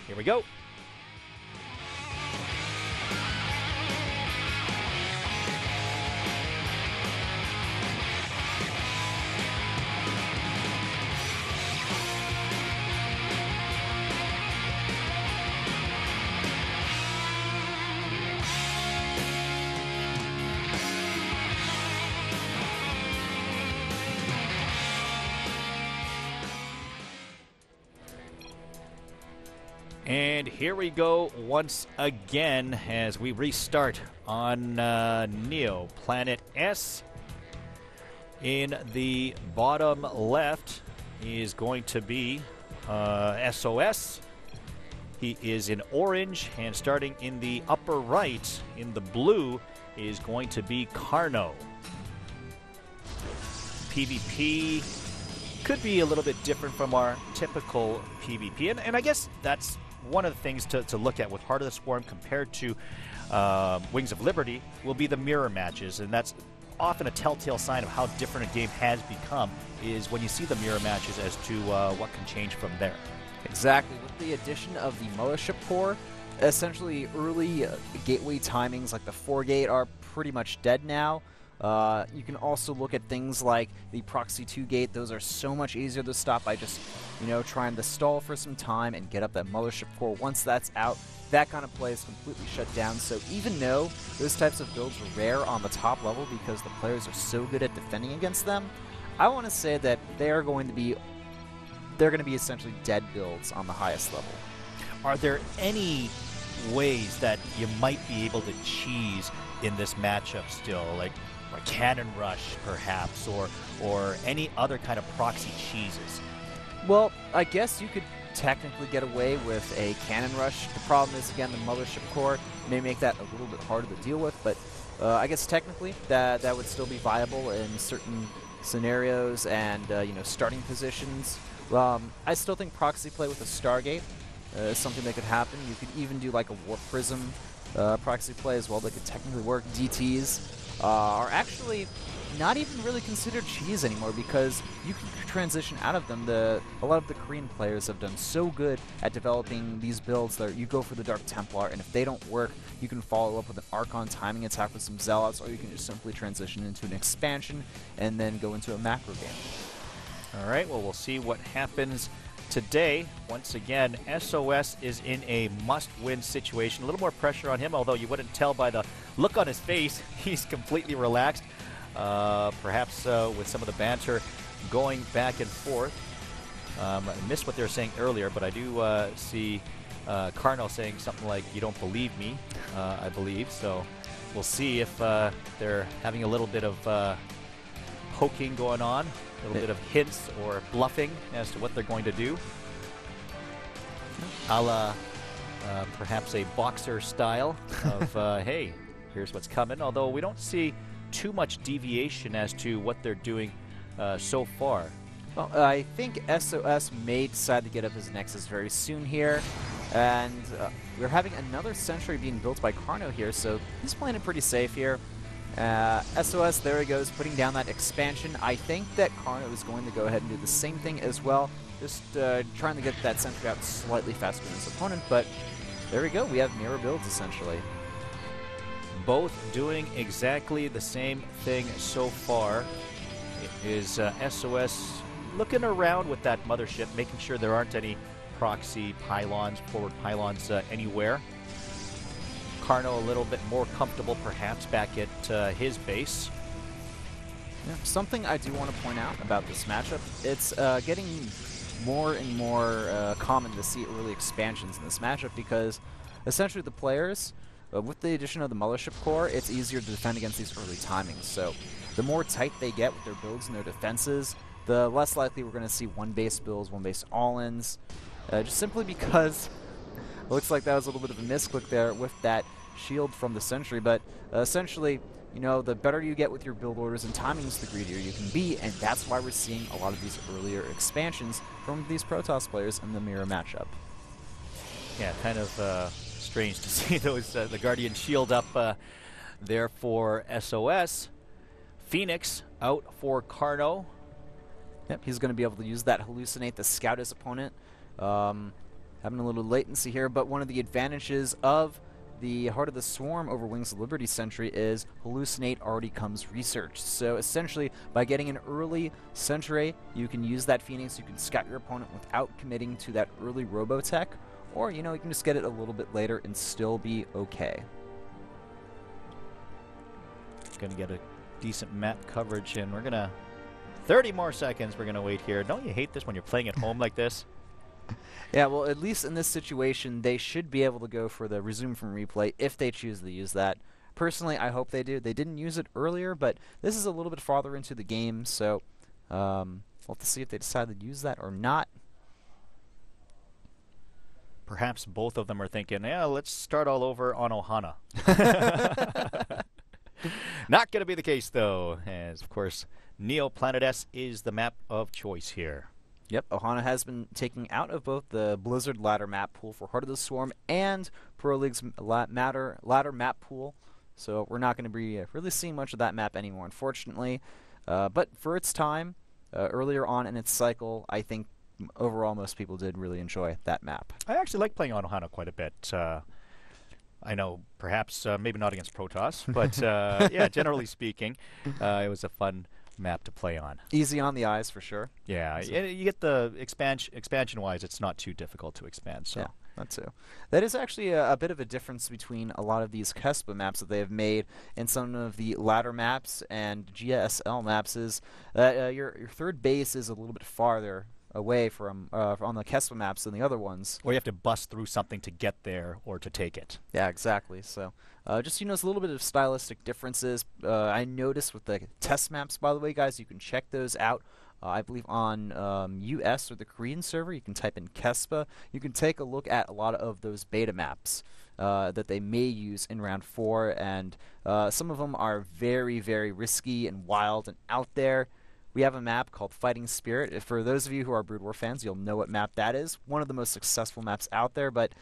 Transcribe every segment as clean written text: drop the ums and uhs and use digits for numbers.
Here we go. And here we go once again as we restart on Neo Planet S. In the bottom left is going to be SOS. He is in orange, and starting in the upper right, in the blue, is going to be Carno. PvP could be a little bit different from our typical PvP, and I guess that's one of the things to look at with Heart of the Swarm compared to Wings of Liberty will be the mirror matches, and that's often a telltale sign of how different a game has become, is when you see the mirror matches as to what can change from there. Exactly. With the addition of the Mothership Core, essentially early gateway timings like the 4-gate are pretty much dead now. You can also look at things like the Proxy 2 gate. Those are so much easier to stop by just, trying to stall for some time and get up that Mothership Core. Once that's out, that kind of play is completely shut down. So even though those types of builds are rare on the top level because the players are so good at defending against them, I want to say that they're going to be essentially dead builds on the highest level. Are there any ways that you might be able to cheese in this matchup still, like a Cannon Rush perhaps, or any other kind of proxy cheeses? Well, I guess you could technically get away with a Cannon Rush. The problem is, again, the Mothership Core may make that a little bit harder to deal with, but I guess technically that would still be viable in certain scenarios and starting positions. I still think proxy play with a Stargate is something that could happen. You could even do like a Warp Prism proxy play as well that could technically work. DTs are actually not even really considered cheese anymore because you can transition out of them. A lot of the Korean players have done so good at developing these builds that you go for the Dark Templar, and if they don't work, you can follow up with an Archon timing attack with some Zealots, or you can just simply transition into an expansion and then go into a macro game. All right, well, we'll see what happens today. Once again, SOS is in a must-win situation. A little more pressure on him, although you wouldn't tell by the look on his face. He's completely relaxed, perhaps with some of the banter going back and forth. I missed what they were saying earlier, but I do see Carno saying something like, "You don't believe me," I believe. So we'll see if they're having a little bit of poking going on. A little bit of hints or bluffing as to what they're going to do. A la perhaps a boxer style of, hey, here's what's coming. Although we don't see too much deviation as to what they're doing so far. Well, I think SOS may decide to get up his Nexus very soon here. And we're having another Sentry being built by Carno here, so he's playing it pretty safe here. SOS, there he goes, putting down that expansion. I think that Carno is going to go ahead and do the same thing as well, just trying to get that Sentry out slightly faster than his opponent, but there we go, we have mirror builds essentially. Both doing exactly the same thing so far. It is SOS looking around with that Mothership, making sure there aren't any proxy pylons, forward pylons anywhere. Carno a little bit more comfortable perhaps back at his base. Yeah, something I do want to point out about this matchup, it's getting more and more common to see early expansions in this matchup because essentially the players, with the addition of the Mothership Core, it's easier to defend against these early timings. So the more tight they get with their builds and their defenses, the less likely we're going to see one-base builds, one-base all-ins, just simply because it looks like that was a little bit of a misclick there with that shield from the Sentry, but essentially, the better you get with your build orders and timings, the greedier you can be, and that's why we're seeing a lot of these earlier expansions from these Protoss players in the mirror matchup. Yeah, kind of strange to see those the Guardian shield up there for SOS. Phoenix out for Carno. Yep, he's going to be able to use that hallucinate to scout his opponent. having a little latency here, but one of the advantages of the Heart of the Swarm over Wings of Liberty Sentry is Hallucinate already comes researched. So essentially, by getting an early Sentry, you can use that Phoenix, you can scout your opponent without committing to that early Robotech, or, you know, you can just get it a little bit later and still be okay. Going to get a decent map coverage, and we're going to... 30 more seconds we're going to wait here. Don't you hate this when you're playing at home like this? Yeah, well, at least in this situation, they should be able to go for the resume from replay if they choose to use that. Personally, I hope they do. They didn't use it earlier, but this is a little bit farther into the game, so we'll have to see if they decide to use that or not. Perhaps both of them are thinking, yeah, let's start all over on Ohana. Not going to be the case, though, as, of course, Neo Planet S is the map of choice here. Yep, Ohana has been taken out of both the Blizzard ladder map pool for Heart of the Swarm and Pro League's ladder map pool, so we're not going to be really seeing much of that map anymore, unfortunately. But for its time, earlier on in its cycle, I think overall most people did really enjoy that map. I actually like playing on Ohana quite a bit. I know perhaps maybe not against Protoss, but yeah, generally speaking, it was a fun map to play on. Easy on the eyes for sure. Yeah, you get the expansion-wise, it's not too difficult to expand. So. Yeah, that too. That is actually a bit of a difference between a lot of these Kespa maps that they have made and some of the ladder maps and GSL maps is that your third base is a little bit farther away from on the Kespa maps than the other ones. Or you have to bust through something to get there or to take it. Yeah, exactly. So just, you know, it's a little bit of stylistic differences. I noticed with the test maps, by the way, guys, you can check those out. I believe on US or the Korean server, you can type in Kespa. You can take a look at a lot of those beta maps that they may use in round 4, and some of them are very, very risky and wild and out there. We have a map called Fighting Spirit. For those of you who are Brood War fans, you'll know what map that is. One of the most successful maps out there, but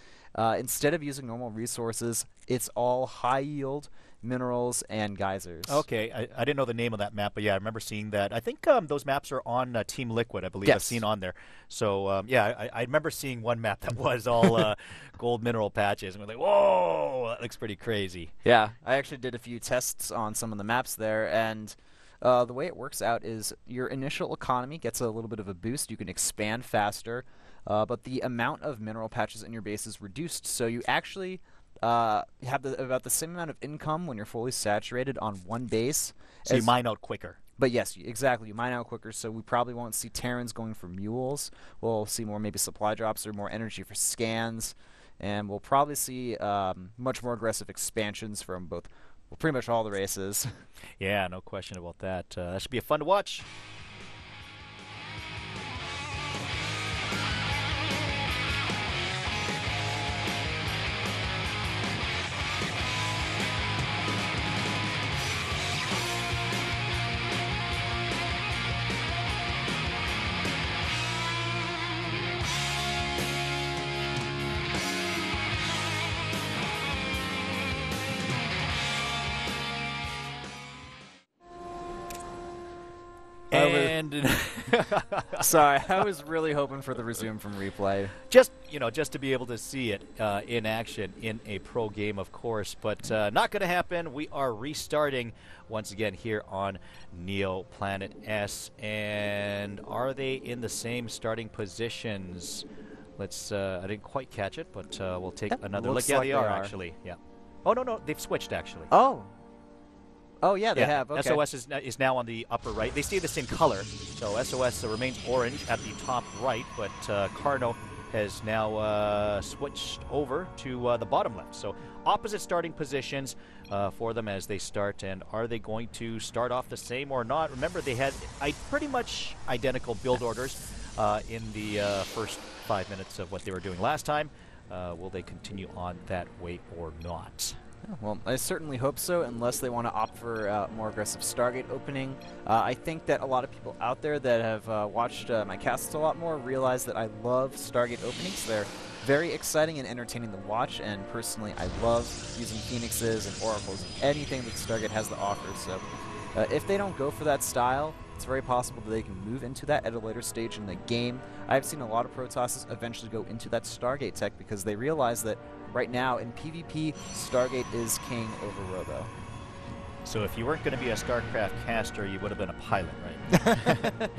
instead of using normal resources, it's all high-yield minerals and geysers. Okay, I didn't know the name of that map, but yeah, I remember seeing that. I think those maps are on Team Liquid, I believe. Yes. I've seen on there. So, yeah, I remember seeing one map that was all gold mineral patches, and we're like, whoa, that looks pretty crazy. Yeah, I actually did a few tests on some of the maps there, and the way it works out is your initial economy gets a little bit of a boost. You can expand faster, but the amount of mineral patches in your base is reduced, so you actually have about the same amount of income when you're fully saturated on one base. So you mine out quicker. But yes, exactly. You mine out quicker, so we probably won't see Terrans going for mules. We'll see more maybe supply drops or more energy for scans, and we'll probably see much more aggressive expansions from both, well, pretty much all the races. Yeah, no question about that. That should be fun to watch. And sorry, I was really hoping for the resume from replay. Just to be able to see it in action in a pro game, of course, but not going to happen. We are restarting once again here on Neo Planet S, and are they in the same starting positions? Let's. I didn't quite catch it, but we'll take another look. Yeah, like they are actually. Yeah. Oh no, they've switched actually. Oh, yeah, they have. Okay. SOS is now on the upper right. They stay the same color, so SOS remains orange at the top right, but Carno has now switched over to the bottom left. So opposite starting positions for them as they start, and are they going to start off the same or not? Remember, they had pretty much identical build orders in the first 5 minutes of what they were doing last time. Will they continue on that way or not? Well, I certainly hope so, unless they want to opt for more aggressive Stargate opening. I think that a lot of people out there that have watched my casts a lot more realize that I love Stargate openings. They're very exciting and entertaining to watch, and personally I love using Phoenixes and Oracles and anything that Stargate has to offer. So if they don't go for that style, it's very possible that they can move into that at a later stage in the game. I've seen a lot of Protosses eventually go into that Stargate tech because they realize that right now in PvP, Stargate is king over Robo. So if you weren't going to be a StarCraft caster, you would have been a pilot, right?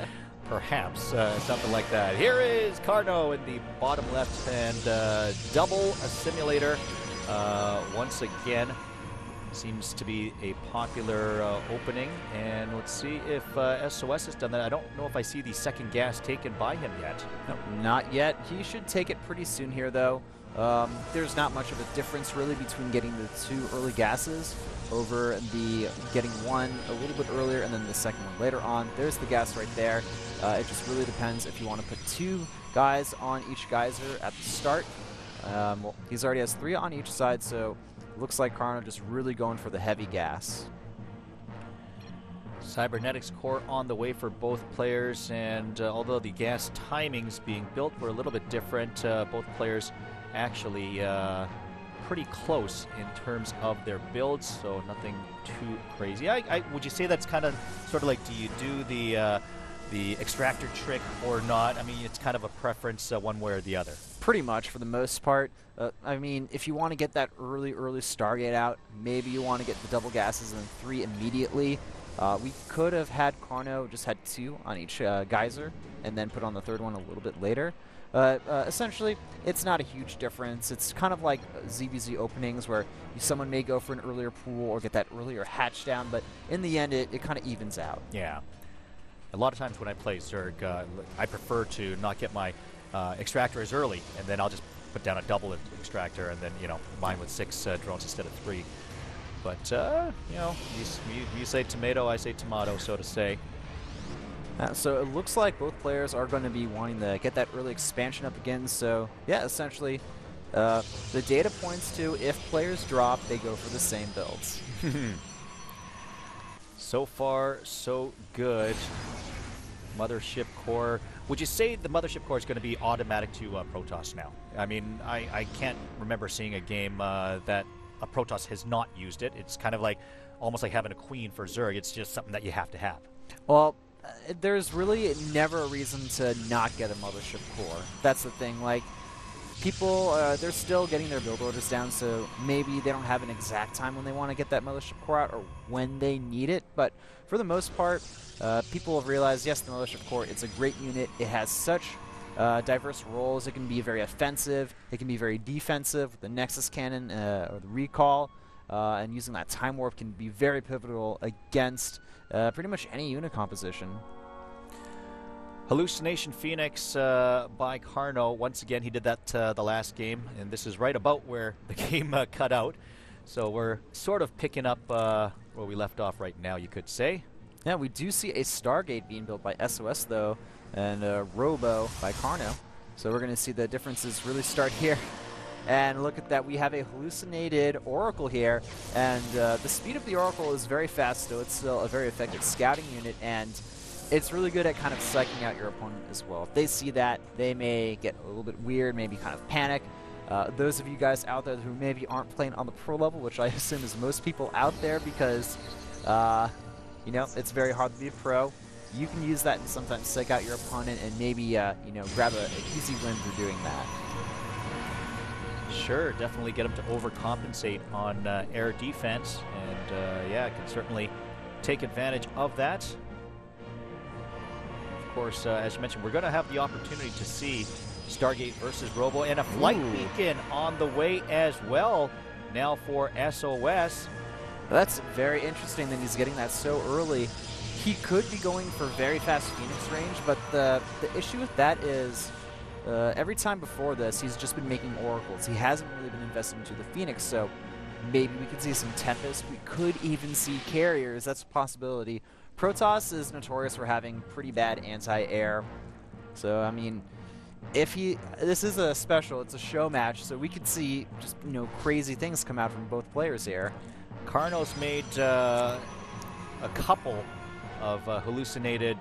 Perhaps, something like that. Here is Carno in the bottom left, and double a simulator once again. Seems to be a popular opening, and let's see if SOS has done that. I don't know if I see the second gas taken by him yet. No, not yet. He should take it pretty soon here, though. There's not much of a difference, really, between getting the 2 early gases over the getting one a little bit earlier and then the second one later on. There's the gas right there. It just really depends if you want to put 2 guys on each geyser at the start. Well, he's already has 3 on each side, so looks like Carno just really going for the heavy gas. Cybernetics core on the way for both players, and although the gas timings being built were a little bit different, both players actually pretty close in terms of their builds, so nothing too crazy. Would you say that's kind of sort of like, do you do the extractor trick or not? I mean, it's kind of a preference one way or the other. Pretty much, for the most part. I mean, if you want to get that early Stargate out, maybe you want to get the double gases and then 3 immediately. We could have had Carno just had 2 on each geyser and then put on the 3rd one a little bit later. Essentially, it's not a huge difference. It's kind of like ZBZ openings where someone may go for an earlier pool or get that earlier hatch down, but in the end, it kind of evens out. Yeah. A lot of times when I play Zerg, I prefer to not get my extractor as early, and then I'll just put down a double extractor and then, you know, mine with 6 drones instead of 3. But, you know, you say tomato, I say tomato, so to say. So it looks like both players are going to be wanting to get that early expansion up again. So, yeah, essentially, the data points to if players drop, they go for the same builds. So far, so good. Mothership core. Would you say the Mothership core is going to be automatic to Protoss now? I mean, I can't remember seeing a game that a Protoss has not used it. It's kind of like almost like having a queen for Zerg. It's just something that you have to have. Well, there's really never a reason to not get a Mothership core. That's the thing. Like, people, they're still getting their build orders down, so maybe they don't have an exact time when they want to get that Mothership core out or when they need it. But for the most part, people have realized, yes, the Mothership core, it's a great unit. It has such diverse roles. It can be very offensive. It can be very defensive with the Nexus Cannon or the Recall. And using that Time Warp can be very pivotal against pretty much any unit composition. Hallucination Phoenix by Carno. Once again, he did that the last game, and this is right about where the game cut out. So we're sort of picking up where we left off right now, you could say. Yeah, we do see a Stargate being built by SOS, though, and Robo by Carno. So we're going to see the differences really start here. And look at that, we have a hallucinated Oracle here, and the speed of the Oracle is very fast, so it's still a very effective scouting unit, and it's really good at kind of psyching out your opponent as well. If they see that, they may get a little bit weird, maybe kind of panic. Those of you guys out there who maybe aren't playing on the pro level, which I assume is most people out there because, you know, it's very hard to be a pro, you can use that and sometimes psych out your opponent and maybe, you know, grab an easy win for doing that. Sure, definitely get them to overcompensate on air defense, and yeah, can certainly take advantage of that. Of course, as you mentioned, we're going to have the opportunity to see Stargate versus Robo, and a flight beacon on the way as well now for SOS. That's very interesting that he's getting that so early. He could be going for very fast Phoenix range, but the issue with that is every time before this, he's just been making Oracles. He hasn't really been investing into the Phoenix, so maybe we could see some Tempest. We could even see Carriers. That's a possibility. Protoss is notorious for having pretty bad anti-air. So, I mean, if this is a special, it's a show match, so we could see just, you know, crazy things come out from both players here. Carno's made a couple of hallucinated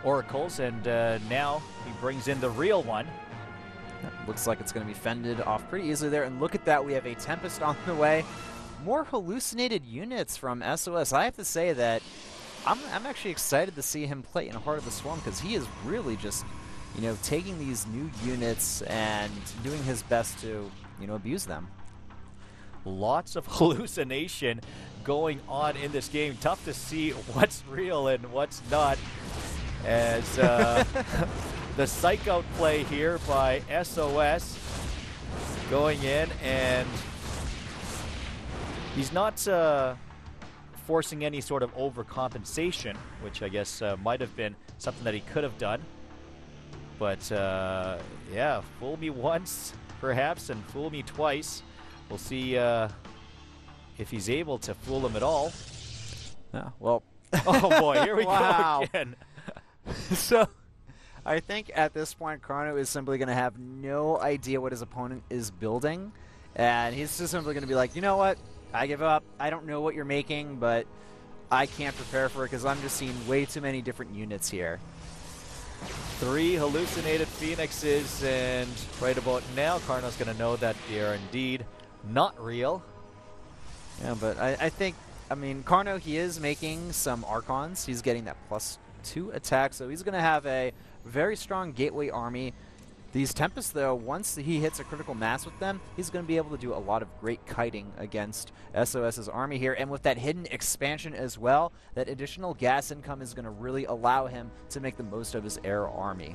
Oracles, and now he brings in the real one. Looks like it's going to be fended off pretty easily there, and look at that, we have a Tempest on the way. More hallucinated units from SOS. I have to say that I'm actually excited to see him play in Heart of the Swarm because he is really just, you know, taking these new units and doing his best to, you know, abuse them. Lots of hallucination going on in this game. Tough to see what's real and what's not. As the psych out play here by SOS going in, and he's not forcing any sort of overcompensation, which I guess might have been something that he could have done. But yeah, fool me once perhaps and fool me twice. We'll see if he's able to fool him at all. Well, oh boy, here we wow. go again. So I think at this point, Carno is simply going to have no idea what his opponent is building. And he's just simply going to be like, you know what? I give up. I don't know what you're making, but I can't prepare for it because I'm just seeing way too many different units here. 3 hallucinated Phoenixes, and right about now, Carno's going to know that they are indeed not real. Yeah, but I think, I mean, Carno, he is making some Archons. He's getting that +2 attack, so he's going to have a very strong gateway army. These Tempests, though, once he hits a critical mass with them, he's going to be able to do a lot of great kiting against SOS's army here. And with that hidden expansion as well, that additional gas income is going to really allow him to make the most of his air army.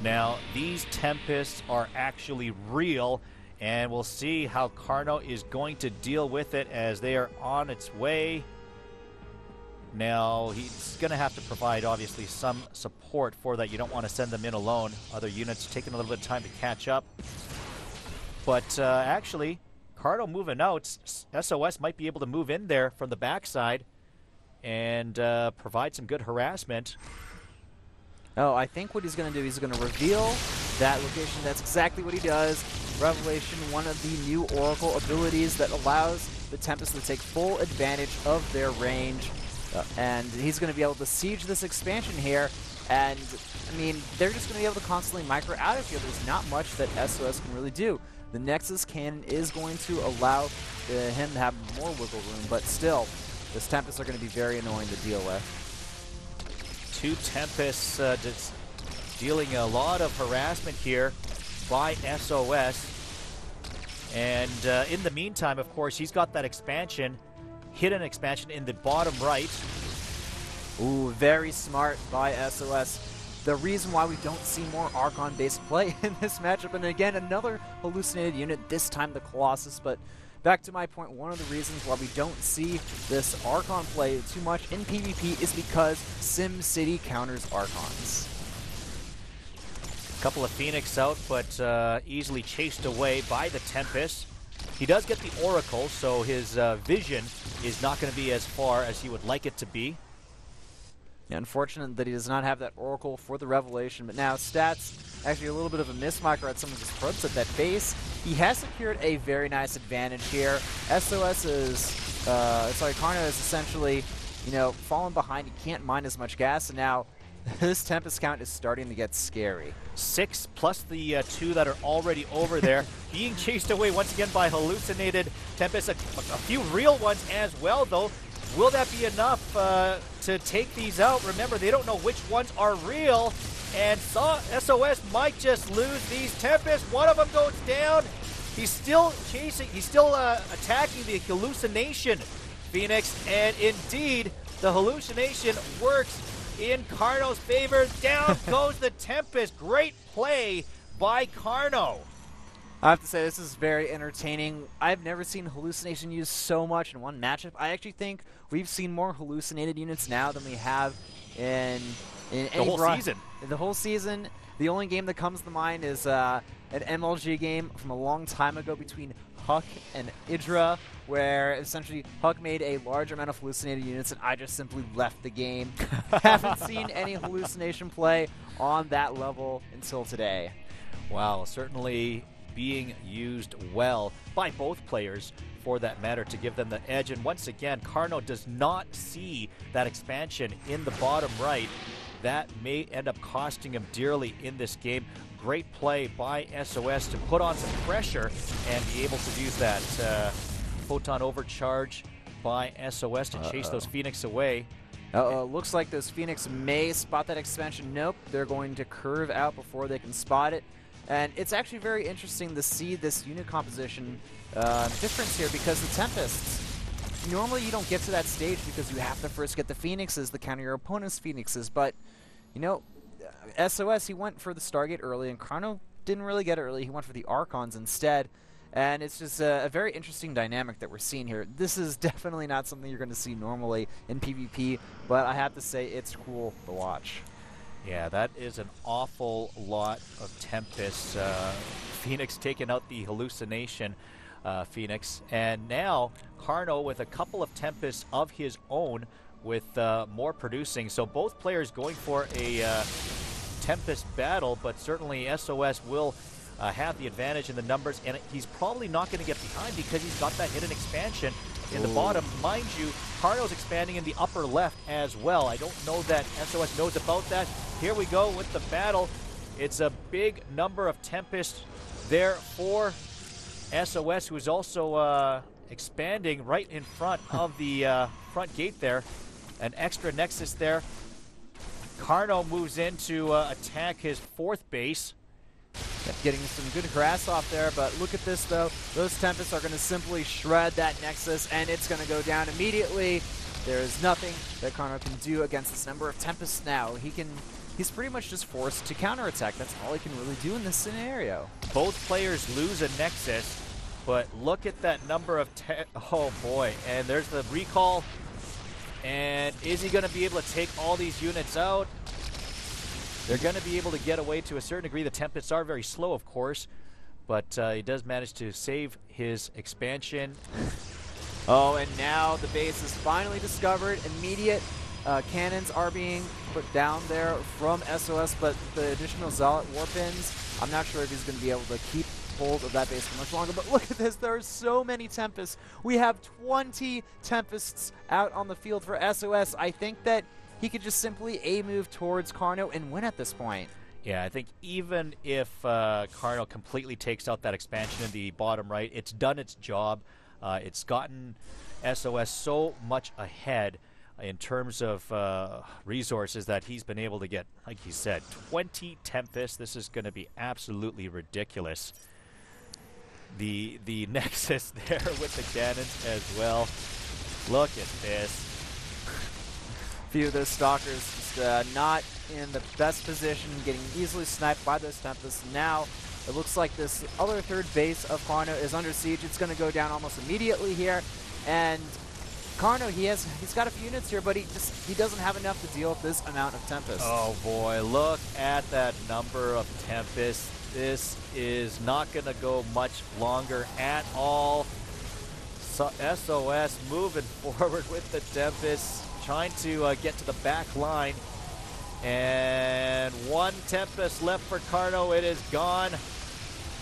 Now, these Tempests are actually real, and we'll see how Carno is going to deal with it as they are on its way. Now, he's going to have to provide, obviously, some support for that. You don't want to send them in alone. Other units taking a little bit of time to catch up. But actually, Carno moving out, SOS might be able to move in there from the backside and provide some good harassment. Oh, I think what he's going to do, he's going to reveal that location. That's exactly what he does. Revelation, one of the new Oracle abilities that allows the Tempest to take full advantage of their range. And he's going to be able to siege this expansion here. And, I mean, they're just going to be able to constantly micro out of here. There's not much that SOS can really do. The Nexus Cannon is going to allow him to have more wiggle room, but still, this Tempests are going to be very annoying to deal with. 2 Tempests just dealing a lot of harassment here by SOS. And in the meantime, of course, he's got that expansion, hidden expansion in the bottom right. Ooh, very smart by SOS. The reason why we don't see more Archon-based play in this matchup, and again, another hallucinated unit, this time the Colossus, but back to my point, one of the reasons why we don't see this Archon play too much in PvP is because SimCity counters Archons. Couple of Phoenix out, but easily chased away by the Tempest. He does get the Oracle, so his vision is not going to be as far as he would like it to be. Yeah, unfortunate that he does not have that Oracle for the Revelation, but now stats, actually a little bit of a mismicro at some of his probes at that base. He has secured a very nice advantage here. SOS is, Carno is essentially, you know, fallen behind. He can't mine as much gas, and now this Tempest count is starting to get scary. 6 plus the 2 that are already over there. Being chased away once again by hallucinated Tempest. A few real ones as well, though. Will that be enough to take these out? Remember, they don't know which ones are real, and SOS might just lose these Tempests. One of them goes down. He's still chasing, he's still attacking the hallucination Phoenix, and indeed, the hallucination works in Carno's favor. Down goes the Tempest. Great play by Carno. I have to say, this is very entertaining. I've never seen Hallucination used so much in one matchup. I actually think we've seen more hallucinated units now than we have in the whole season. The whole season. The only game that comes to mind is an MLG game from a long time ago between Huck and Idra, where essentially Huck made a large amount of hallucinated units, and I just simply left the game. Haven't seen any hallucination play on that level until today. Wow, certainly being used well by both players for that matter to give them the edge. And once again, Carno does not see that expansion in the bottom right. That may end up costing him dearly in this game. Great play by SOS to put on some pressure and be able to use that photon overcharge by SOS to chase those Phoenix away. Looks like those Phoenix may spot that expansion. Nope, they're going to curve out before they can spot it. And it's actually very interesting to see this unit composition difference here, because the Tempests, normally you don't get to that stage because you have to first get the Phoenixes to counter your opponent's Phoenixes. But, you know, SOS, he went for the Stargate early, and Carno didn't really get it early. He went for the Archons instead. And it's just a very interesting dynamic that we're seeing here. This is definitely not something you're going to see normally in PvP, but I have to say it's cool to watch. Yeah, that is an awful lot of Tempests. Phoenix taking out the hallucination Phoenix. And now Carno with a couple of Tempests of his own with more producing. So both players going for a Tempest battle, but certainly SOS will have the advantage in the numbers, and he's probably not going to get behind because he's got that hidden expansion in the bottom. Mind you, Carno's expanding in the upper left as well. I don't know that SOS knows about that. Here we go with the battle. It's a big number of Tempests there for SOS, who is also expanding right in front of the front gate there. An extra Nexus there. Carno moves in to attack his fourth base. Getting some good grass off there, but look at this though. Those Tempests are going to simply shred that Nexus, and it's going to go down immediately. There is nothing that Carno can do against this number of Tempests now. He's pretty much just forced to counterattack. That's all he can really do in this scenario. Both players lose a Nexus, but look at that number of oh boy, and there's the recall. And is he going to be able to take all these units out? They're going to be able to get away to a certain degree. The Tempests are very slow, of course, but he does manage to save his expansion. Oh, and now the base is finally discovered. Immediate cannons are being put down there from SOS, but the additional Zealot Warpins, I'm not sure if he's going to be able to keep hold of that base for much longer. But look at this, there are so many Tempests. We have 20 Tempests out on the field for SOS. I think that he could just simply A-move towards Carno and win at this point. Yeah, I think even if Carno completely takes out that expansion in the bottom right, it's done its job. It's gotten SOS so much ahead in terms of resources that he's been able to get, like you said, 20 Tempests. This is going to be absolutely ridiculous. The Nexus there with the cannons as well. Look at this. Few of those Stalkers just not in the best position, getting easily sniped by those Tempests. Now it looks like this other third base of Carno is under siege. It's going to go down almost immediately here, and Carno, he's got a few units here, but he doesn't have enough to deal with this amount of Tempests. Oh boy, look at that number of Tempests. This is not going to go much longer at all. So SOS moving forward with the Tempests, trying to get to the back line. And one Tempest left for Carno. It is gone.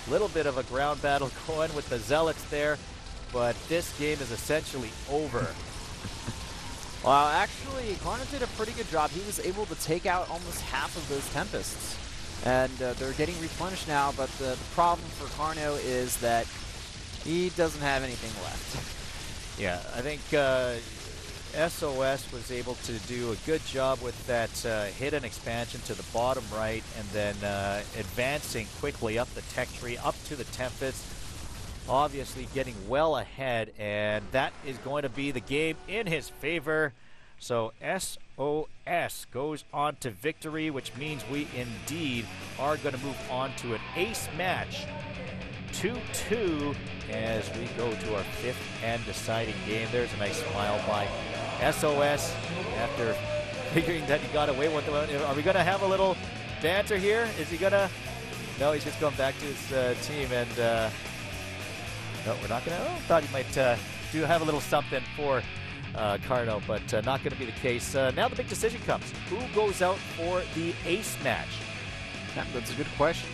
Little bit of a ground battle going with the Zealots there, but this game is essentially over. Well, actually, Carno did a pretty good job. He was able to take out almost half of those Tempests. And they're getting replenished now, but the problem for Carno is that he doesn't have anything left. Yeah, I think SOS was able to do a good job with that hidden expansion to the bottom right, and then advancing quickly up the tech tree, up to the Tempest, obviously getting well ahead, and that is going to be the game in his favor. So SOS goes on to victory, which means we indeed are going to move on to an ace match. 2-2 as we go to our fifth and deciding game. There's a nice smile by SOS after figuring that he got away with it. Are we going to have a little banter here? Is he going to? No, he's just going back to his team, and no, we're not going to. I thought he might do have a little something for Carno, but not going to be the case. Now the big decision comes. Who goes out for the ace match? That's a good question.